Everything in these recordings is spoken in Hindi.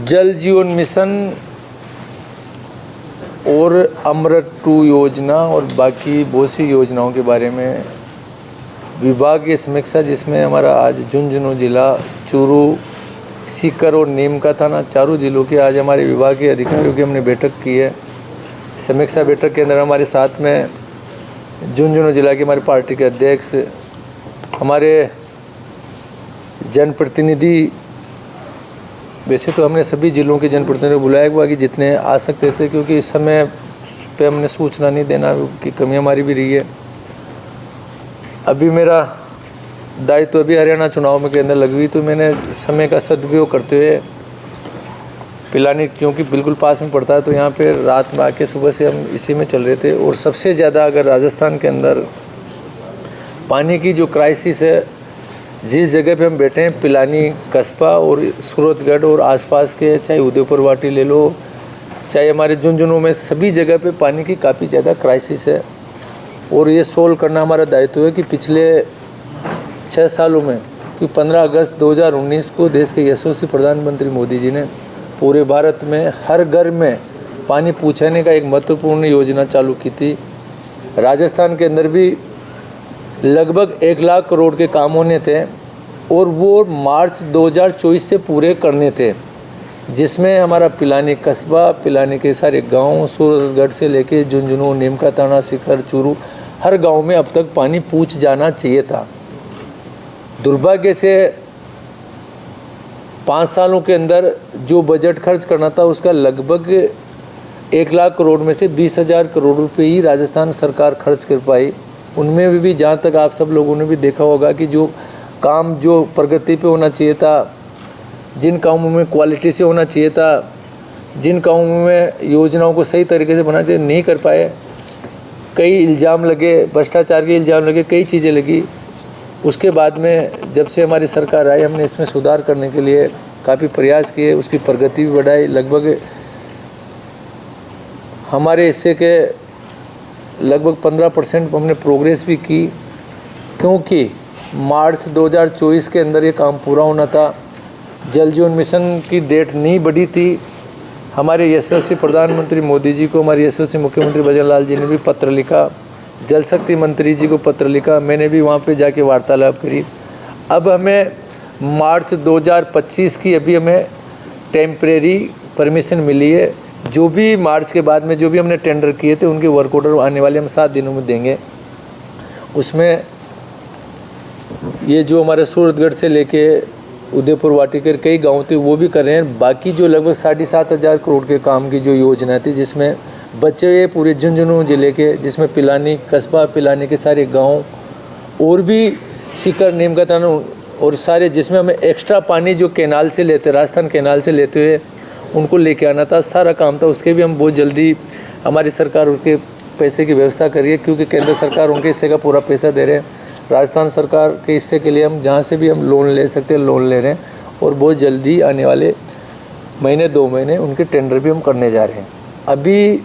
जल जीवन मिशन और अमृत 2 योजना और बाकी बहुत सी योजनाओं के बारे में विभाग की समीक्षा, जिसमें हमारा आज झुंझुनू जिला, चूरू, सीकर और नीम का थाना, चारों जिलों के आज हमारे विभाग के अधिकारियों की हमने बैठक की है। समीक्षा बैठक के अंदर हमारे साथ में झुंझुनू जिला के हमारे पार्टी के अध्यक्ष, हमारे जनप्रतिनिधि, वैसे तो हमने सभी जिलों के जनप्रतिनिधियों को बुलाया हुआ कि जितने आ सकते थे, क्योंकि इस समय पे हमने सूचना नहीं देना की कमी हमारी भी रही है। अभी मेरा दायित्व अभी हरियाणा चुनाव में के अंदर लगी हुई, तो मैंने समय का सदुपयोग करते हुए पिलानी, क्योंकि बिल्कुल पास में पड़ता है, तो यहाँ पे रात में आके सुबह से हम इसी में चल रहे थे। और सबसे ज़्यादा अगर राजस्थान के अंदर पानी की जो क्राइसिस है, जिस जगह पे हम बैठे हैं, पिलानी कस्बा और सूरतगढ़ और आसपास के, चाहे उदयपुर वाटी ले लो, चाहे हमारे झुंझुनू में, सभी जगह पे पानी की काफ़ी ज़्यादा क्राइसिस है। और ये सोल्व करना हमारा दायित्व है कि पिछले 6 सालों में, कि 15 अगस्त 2019 को देश के यशस्वी प्रधानमंत्री मोदी जी ने पूरे भारत में हर घर में पानी पहुँचाने का एक महत्वपूर्ण योजना चालू की थी। राजस्थान के अंदर भी लगभग 1 लाख करोड़ के काम होने थे और वो मार्च 2024 से पूरे करने थे, जिसमें हमारा पिलानी कस्बा, पिलानी के सारे गांव, सूरतगढ़ से लेके झुंझुनू, नीम का थाना, सीकर, चूरू, हर गांव में अब तक पानी पहुंच जाना चाहिए था। दुर्भाग्य से 5 सालों के अंदर जो बजट खर्च करना था, उसका लगभग 1 लाख करोड़ में से 20,000 करोड़ रुपये ही राजस्थान सरकार खर्च कर पाई। उनमें भी जहाँ तक आप सब लोगों ने भी देखा होगा कि जो काम जो प्रगति पे होना चाहिए था, जिन कामों में क्वालिटी से होना चाहिए था, जिन कामों में योजनाओं को सही तरीके से बनाना चाहिए, नहीं कर पाए। कई इल्ज़ाम लगे, भ्रष्टाचार के इल्ज़ाम लगे, कई चीज़ें लगी। उसके बाद में जब से हमारी सरकार आई, हमने इसमें सुधार करने के लिए काफ़ी प्रयास किए, उसकी प्रगति भी बढ़ाई। लगभग हमारे हिस्से के लगभग 15% हमने प्रोग्रेस भी की, क्योंकि मार्च 2024 के अंदर ये काम पूरा होना था। जल जीवन मिशन की डेट नहीं बढ़ी थी। हमारे यशस्वी प्रधानमंत्री मोदी जी को हमारे यशस्वी मुख्यमंत्री भजन लाल जी ने भी पत्र लिखा, जल शक्ति मंत्री जी को पत्र लिखा, मैंने भी वहाँ पे जाके वार्तालाप करी। अब हमें मार्च 2025 की अभी हमें टेम्परेरी परमिशन मिली है। जो भी मार्च के बाद में जो भी हमने टेंडर किए थे, उनके वर्क ऑर्डर आने वाले हम 7 दिनों में देंगे। उसमें ये जो हमारे सूरतगढ़ से लेके उदयपुर वाटी के कई गाँव थे, वो भी कर रहे हैं। बाकी जो लगभग 7,500 करोड़ के काम की जो योजना थी, जिसमें बच्चे हुए पूरे झुंझुनू जिले के, जिसमें पिलानी कस्बा, पिलानी के सारे गाँव और भी सीकर, नीम का थाना और सारे, जिसमें हमें एक्स्ट्रा पानी जो कैनाल से लेते, राजस्थान कैनाल से लेते हुए उनको लेके आना था, सारा काम था। उसके भी हम बहुत जल्दी, हमारी सरकार उसके पैसे की व्यवस्था करिए, क्योंकि केंद्र सरकार उनके हिस्से का पूरा पैसा दे रहे हैं। राजस्थान सरकार के हिस्से के लिए हम जहाँ से भी हम लोन ले सकते हैं लोन ले रहे हैं, और बहुत जल्दी आने वाले महीने 2 महीने उनके टेंडर भी हम करने जा रहे हैं। अभी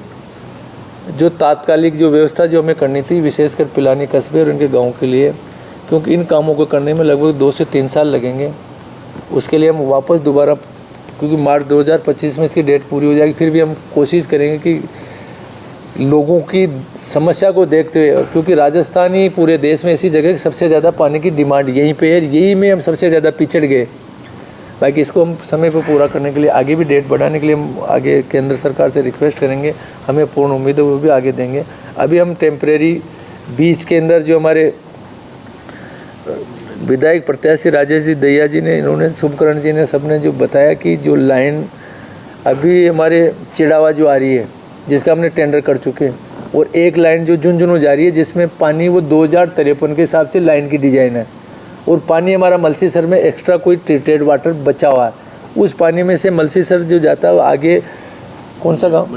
जो तात्कालिक जो व्यवस्था जो हमें करनी थी, विशेषकर पिलानी कस्बे और उनके गाँव के लिए, क्योंकि इन कामों को करने में लगभग 2 से 3 साल लगेंगे, उसके लिए हम वापस दोबारा, क्योंकि मार्च 2025 में इसकी डेट पूरी हो जाएगी, फिर भी हम कोशिश करेंगे कि लोगों की समस्या को देखते हुए, क्योंकि राजस्थान ही पूरे देश में ऐसी जगह कि सबसे ज़्यादा पानी की डिमांड यहीं पे है, यही में हम सबसे ज़्यादा पिछड़ गए। बाकी इसको हम समय पर पूरा करने के लिए, आगे भी डेट बढ़ाने के लिए हम आगे केंद्र सरकार से रिक्वेस्ट करेंगे। हमें पूर्ण उम्मीद है वो भी आगे देंगे। अभी हम टेम्परेरी बीच के अंदर जो हमारे विधायक प्रत्याशी राजेश जी दहिया जी ने, इन्होंने, शुभकरण जी ने, सबने जो बताया कि जो लाइन अभी हमारे चिड़ावा जो आ रही है, जिसका हमने टेंडर कर चुके हैं, और एक लाइन जो झुंझुनू जा रही है, जिसमें पानी वो 2053 के हिसाब से लाइन की डिजाइन है, और पानी हमारा मलसीसर में एक्स्ट्रा कोई ट्रीटेड वाटर बचा हुआ है। उस पानी में से मलसीसर जो जाता है, आगे कौन सा गाँव,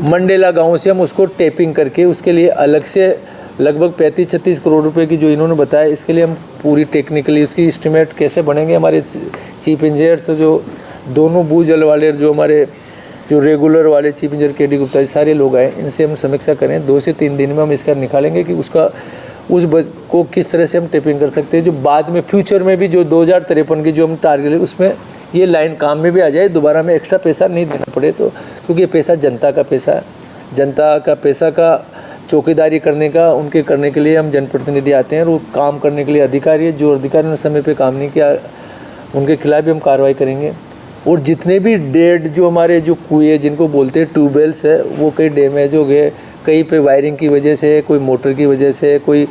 मंडेला गाँव से हम उसको टेपिंग करके, उसके लिए अलग से लगभग 35-36 करोड़ रुपए की जो इन्होंने बताया, इसके लिए हम पूरी टेक्निकली उसकी एस्टिमेट कैसे बनेंगे, हमारे चीफ इंजीनियर से जो दोनों भूजल वाले, जो हमारे जो रेगुलर वाले चीफ इंजीनियर के डी गुप्ता जी, सारे लोग आए, इनसे हम समीक्षा करें। 2 से 3 दिन में हम इसका निकालेंगे कि उसका उस को किस तरह से हम टेपिंग कर सकते हैं, जो बाद में फ्यूचर में भी जो 2053 की जो हम टारगेट है उसमें ये लाइन काम में भी आ जाए, दोबारा हमें एक्स्ट्रा पैसा नहीं देना पड़े। तो क्योंकि ये पैसा जनता का पैसा है, जनता का पैसा का चौकीदारी करने का उनके करने के लिए हम जनप्रतिनिधि आते हैं, और वो काम करने के लिए अधिकारी है, जो अधिकारी ने समय पे काम नहीं किया उनके खिलाफ भी हम कार्रवाई करेंगे। और जितने भी डेड जो हमारे जो कुएँ जिनको बोलते हैं ट्यूबवेल्स है, वो कई डैमेज हो गए, कहीं पे वायरिंग की वजह से, कोई मोटर की वजह से, कोई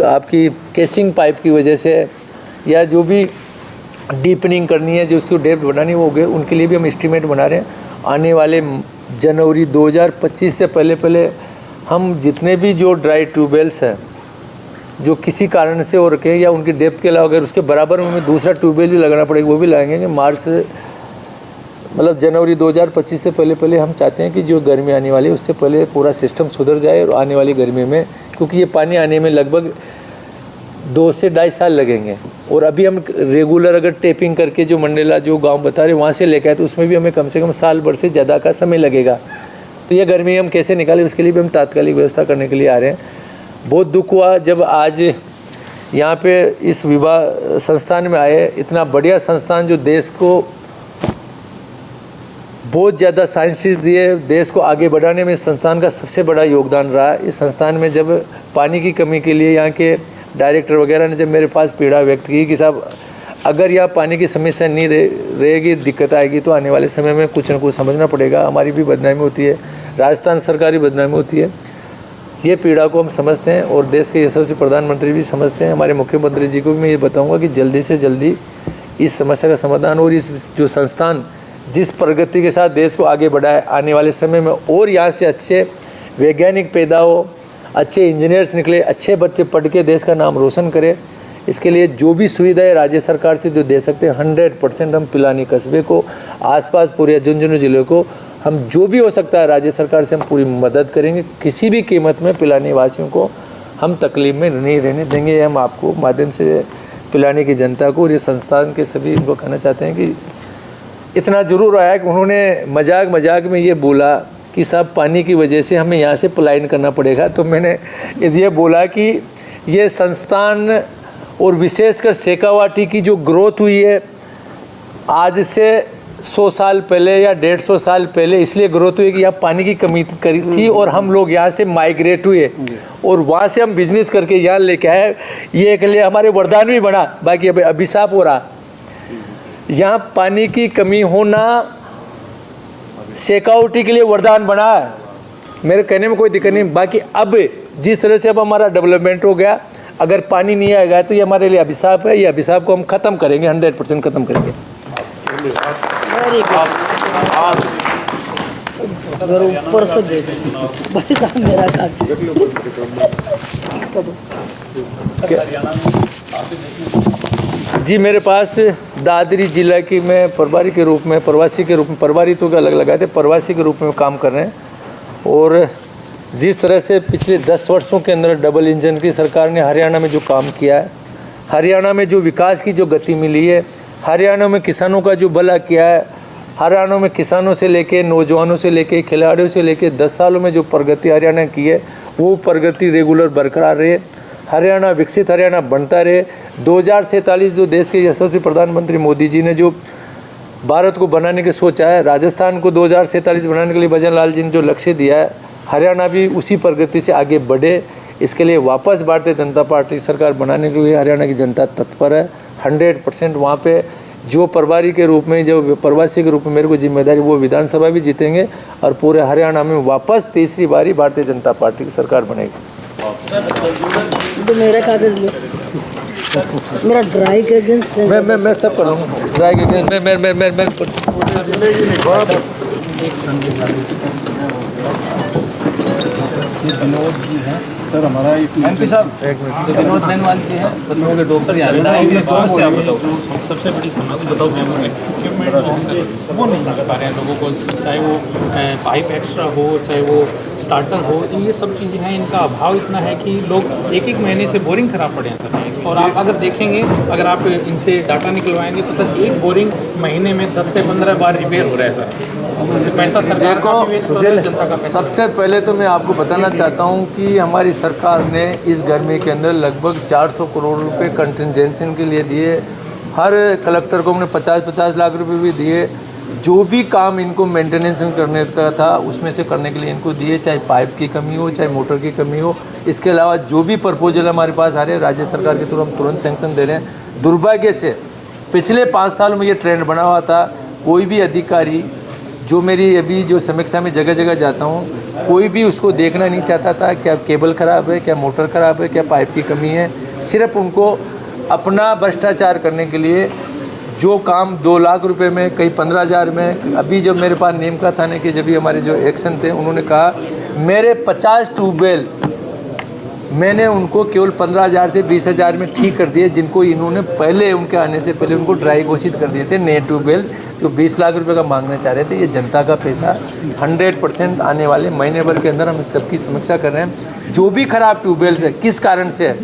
आपकी केसिंग पाइप की वजह से, या जो भी डीपनिंग करनी है, जो उसकी डेप्थ बढ़ानी हो गए, उनके लिए भी हम एस्टीमेट बना रहे हैं। आने वाले जनवरी 2025 से पहले हम जितने भी जो ड्राई ट्यूबवेल्स हैं जो किसी कारण से हो रखे या उनकी डेप्थ के अलावा अगर उसके बराबर में हमें दूसरा ट्यूबवेल भी लगाना पड़ेगा, वो भी लगाएंगे कि मार्च से मतलब जनवरी 2025 से पहले हम चाहते हैं कि जो गर्मी आने वाली है उससे पहले पूरा सिस्टम सुधर जाए। और आने वाली गर्मी में, क्योंकि ये पानी आने में लगभग 2 से 2.5 साल लगेंगे, और अभी हम रेगुलर अगर टेपिंग करके जो मंडेला जो गांव बता रहे वहाँ से लेकर आए तो उसमें भी हमें कम से कम साल भर से ज़्यादा का समय लगेगा। तो ये गर्मी हम कैसे निकालें, उसके लिए भी हम तात्कालिक व्यवस्था करने के लिए आ रहे हैं। बहुत दुख हुआ जब आज यहाँ पे इस विवाह संस्थान में आए, इतना बढ़िया संस्थान जो देश को बहुत ज़्यादा साइंसिस्ट दिए, देश को आगे बढ़ाने में इस संस्थान का सबसे बड़ा योगदान रहा। इस संस्थान में जब पानी की कमी के लिए यहाँ के डायरेक्टर वगैरह ने जब मेरे पास पीड़ा व्यक्त की कि साहब अगर यहाँ पानी की समस्या नहीं रहेगी, दिक्कत आएगी, तो आने वाले समय में कुछ न कुछ समझना पड़ेगा, हमारी भी बदनामी होती है, राजस्थान सरकार की बदनामी होती है। ये पीड़ा को हम समझते हैं और देश के यशस्वी प्रधानमंत्री भी समझते हैं। हमारे मुख्यमंत्री जी को भी मैं ये बताऊँगा कि जल्दी से जल्दी इस समस्या का समाधान और इस जो संस्थान जिस प्रगति के साथ देश को आगे बढ़ाए, आने वाले समय में और यहाँ से अच्छे वैज्ञानिक पैदा हो, अच्छे इंजीनियर्स निकले, अच्छे बच्चे पढ़ के देश का नाम रोशन करें। इसके लिए जो भी सुविधाएं राज्य सरकार से जो दे सकते हैं 100% हम पिलानी कस्बे को, आसपास पूरे झुंझुनू जिले को हम जो भी हो सकता है राज्य सरकार से हम पूरी मदद करेंगे। किसी भी कीमत में पिलानी वासियों को हम तकलीफ में नहीं रहने देंगे। हम आपको माध्यम से पिलाने की जनता को और ये संस्थान के सभी इनको कहना चाहते हैं कि इतना ज़रूर आया कि उन्होंने मजाक में ये बोला कि साहब पानी की वजह से हमें यहाँ से पलायन करना पड़ेगा। तो मैंने ये बोला कि ये संस्थान और विशेषकर शेखावाटी की जो ग्रोथ हुई है आज से 100 साल पहले या 150 साल पहले इसलिए ग्रोथ हुई कि यहाँ पानी की कमी थी और हम लोग यहाँ से माइग्रेट हुए और वहाँ से हम बिजनेस करके यहाँ लेके आए। ये के लिए हमारे वरदान भी बना, बाकी अभी अभिशाप हो रहा। यहाँ पानी की कमी होना शेखावाटी के लिए वरदान बना है, मेरे कहने में कोई दिक्कत नहीं। बाकी अब जिस तरह से अब हमारा डेवलपमेंट हो गया, अगर पानी नहीं आएगा तो ये हमारे लिए अभिशाप है। ये अभिशाप को हम ख़त्म करेंगे, 100% ख़त्म करेंगे। अगर ऊपर से दे भाई साहब मेरा जी, मेरे पास दादरी जिला की मैं प्रभारी के रूप में, प्रवासी के रूप में, प्रभारी तो अलग लगाए थे, प्रवासी के रूप में काम कर रहे हैं। और जिस तरह से पिछले 10 वर्षों के अंदर डबल इंजन की सरकार ने हरियाणा में जो काम किया है, हरियाणा में जो विकास की जो गति मिली है, हरियाणा में किसानों का जो भला किया है, हरियाणा में किसानों से लेके नौजवानों से लेके खिलाड़ियों से लेके 10 सालों में जो प्रगति हरियाणा की है वो प्रगति रेगुलर बरकरार रहे। हरियाणा विकसित हरियाणा बनता रहे। 2047 जो देश के यशस्वी प्रधानमंत्री मोदी जी ने जो भारत को बनाने के सोचा है, राजस्थान को 2047 बनाने के लिए भजन लाल जी ने जो लक्ष्य दिया है, हरियाणा भी उसी प्रगति से आगे बढ़े। इसके लिए वापस भारतीय जनता पार्टी सरकार बनाने के लिए हरियाणा की जनता तत्पर है 100%। वहाँ पे जो प्रभारी के रूप में, जो प्रवासी के रूप में मेरे को जिम्मेदारी, वो विधानसभा भी जीतेंगे और पूरे हरियाणा में वापस तीसरी बारी भारतीय जनता पार्टी की सरकार बनेगी। तो मेरा कागज लो, मेरा ड्राई के अगेंस्ट मैं सब कर लूँगा। ड्राई के अगेंस्ट मैं एक संदेश विनोद जी हैं सर, हमारा एमपी साहब विनोद बैनवाल जी हैं, बच्चों के डॉक्टर यहाँ सबसे बड़ी समस्या बताओ इक्विपमेंट वो नहीं मिल पा रहे हैं लोगों को, चाहे वो पाइप एक्स्ट्रा हो, चाहे वो स्टार्टर हो, ये सब चीज़ें हैं। इनका अभाव इतना है कि लोग एक महीने से बोरिंग खराब पड़े हैं सर। और आप अगर देखेंगे, अगर आप इनसे डाटा निकलवाएंगे तो सर एक बोरिंग महीने में 10 से 15 बार रिपेयर हो रहा है सर। पैसा सरकार का भी वेस्ट हो रहा है, जनता का देखो, पैसा। सबसे पहले तो मैं आपको बताना चाहता हूं कि हमारी सरकार ने इस गर्मी के अंदर लगभग 400 करोड़ रुपए कंटिजेंसी के लिए दिए। हर कलेक्टर को हमने 50-50 लाख रुपए भी दिए। जो भी काम इनको मेंटेनेंस करने का था उसमें से करने के लिए इनको दिए, चाहे पाइप की कमी हो, चाहे मोटर की कमी हो। इसके अलावा जो भी प्रपोजल हमारे पास आ रहे हैं राज्य सरकार के थ्रू हम तुरंत सैंक्शन दे रहे हैं। दुर्भाग्य से पिछले 5 सालों में ये ट्रेंड बना हुआ था, कोई भी अधिकारी जो मेरी अभी जो समीक्षा में जगह जगह जाता हूँ, कोई भी उसको देखना नहीं चाहता था क्या केबल ख़राब है, क्या मोटर ख़राब है, क्या पाइप की कमी है। सिर्फ उनको अपना भ्रष्टाचार करने के लिए जो काम 2 लाख रुपए में, कई 15,000 में। अभी जब मेरे पास नीमका थाने के जब भी हमारे जो एक्शन थे, उन्होंने कहा मेरे 50 ट्यूबवेल मैंने उनको केवल 15,000 से 20,000 में ठीक कर दिए, जिनको इन्होंने पहले उनके आने से पहले उनको ड्राई घोषित कर दिए थे। नए ट्यूबवेल जो 20 लाख रुपए का मांगना चाह रहे थे, ये जनता का पैसा 100% आने वाले महीने भर के अंदर हम सबकी समीक्षा कर रहे हैं। जो भी खराब ट्यूबवेल है, किस कारण से है,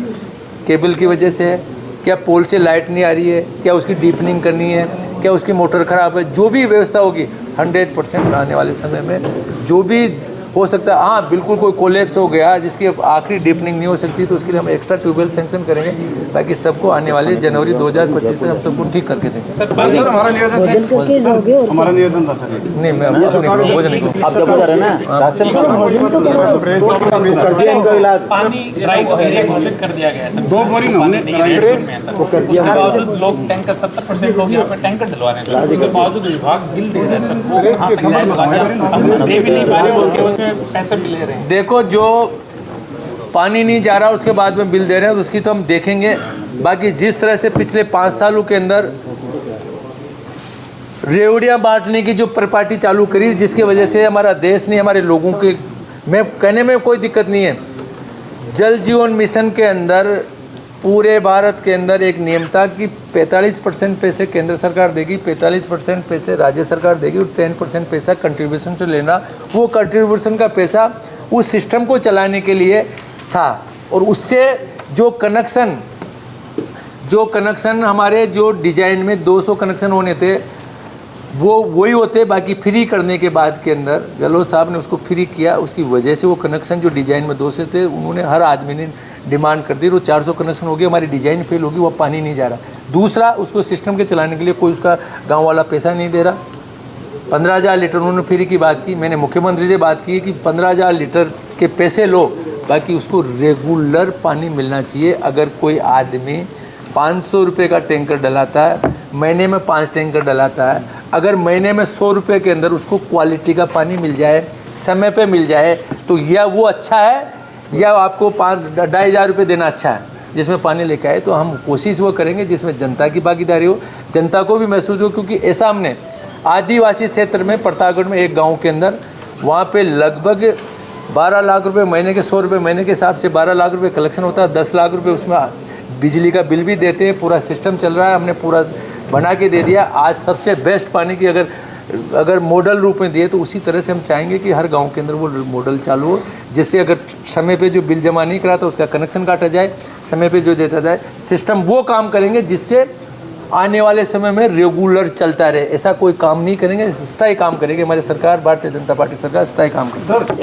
केबल की वजह से है, क्या पोल से लाइट नहीं आ रही है, क्या उसकी डीपनिंग करनी है, क्या उसकी मोटर ख़राब है, जो भी व्यवस्था होगी 100% आने वाले समय में जो भी हो सकता है। हाँ, बिल्कुल कोई कोलैप्स हो गया जिसकी आखिरी डीपनिंग नहीं हो सकती तो उसके लिए हम एक्स्ट्रा ट्यूबवेल सैंक्शन करेंगे। बाकी सबको आने वाले जनवरी 2025 तक हम सबको ठीक करके देंगे। सर हमारा निवेदन भोजन करके जाओगे और हमारा निवेदन था सर। नहीं, मैं आपको नहीं भोजन नहीं। आप जब जा रहे हैं ना रास्ते में भोजन तो करो। इनका इलाज पानी ड्राई एरिया घोषित कर दिया गया है सर। 2 बोरिंग हमने नहीं है सर। उसके बावजूद लोग टैंकर 70% लोग यहाँ पे टैंकर डलवा रहे हैं सर। उसके बावजूद विभाग बिल दे रहा है सर। वो कहाँ पे जाएगा? हम दे भी नहीं पा रहे, उसके उसमें पैसे भी ले रहे हैं। देखो, जो पानी नहीं जा रहा उसके बाद में बिल दे रहे हैं, तो उसकी तो हम देखेंगे। बाकी जिस तरह से पिछले 5 सालों के अंदर रेवड़ियाँ बांटने की जो प्रपार्टी चालू करी, जिसकी वजह से हमारा देश नहीं, हमारे लोगों के, मैं कहने में कोई दिक्कत नहीं है। जल जीवन मिशन के अंदर पूरे भारत के अंदर एक नियम था कि 45% पैसे केंद्र सरकार देगी, 45% पैसे राज्य सरकार देगी और 10% पैसा कंट्रीब्यूशन से लेना। वो कंट्रीब्यूशन का पैसा उस सिस्टम को चलाने के लिए था और उससे जो कनेक्शन हमारे जो डिजाइन में 200 कनेक्शन होने थे वो वही होते। बाकी फ्री करने के बाद के अंदर गहलोत साहब ने उसको फ्री किया, उसकी वजह से वो कनेक्शन जो डिजाइन में 200 थे उन्होंने हर आदमी ने डिमांड कर दी, वो 400 कनेक्शन हो गया। हमारी डिजाइन फेल होगी, वो पानी नहीं जा रहा। दूसरा, उसको सिस्टम के चलाने के लिए कोई उसका गाँव वाला पैसा नहीं दे रहा। 15,000 लीटर उन्होंने फ्री की बात की। मैंने मुख्यमंत्री से बात की कि 15,000 लीटर के पैसे लो, बाकी उसको रेगुलर पानी मिलना चाहिए। अगर कोई आदमी 500 रुपये का टैंकर डलाता है, महीने में 5 टैंकर डलाता है, अगर महीने में 100 रुपये के अंदर उसको क्वालिटी का पानी मिल जाए, समय पे मिल जाए, तो या वो अच्छा है या आपको 2,500 रुपये देना अच्छा है जिसमें पानी लेके आए। तो हम कोशिश वो करेंगे जिसमें जनता की भागीदारी हो, जनता को भी महसूस हो। क्योंकि ऐसा हमने आदिवासी क्षेत्र में प्रतापगढ़ में एक गाँव के अंदर, वहाँ पे लगभग 12 लाख रुपए महीने के, 100 रुपये महीने के हिसाब से 12 लाख रुपए कलेक्शन होता है। 10 लाख रुपए उसमें बिजली का बिल भी देते हैं। पूरा सिस्टम चल रहा है, हमने पूरा बना के दे दिया। आज सबसे बेस्ट पानी की अगर मॉडल रूप में दिए तो उसी तरह से हम चाहेंगे कि हर गांव के अंदर वो मॉडल चालू हो, जिससे अगर समय पे जो बिल जमा नहीं करा तो उसका कनेक्शन काटा जाए, समय पे जो देता जाए। सिस्टम वो काम करेंगे जिससे आने वाले समय में रेगुलर चलता रहे। ऐसा कोई काम नहीं करेंगे, स्थायी काम करेंगे। हमारी सरकार, भारतीय जनता पार्टी सरकार स्थायी काम करेगी।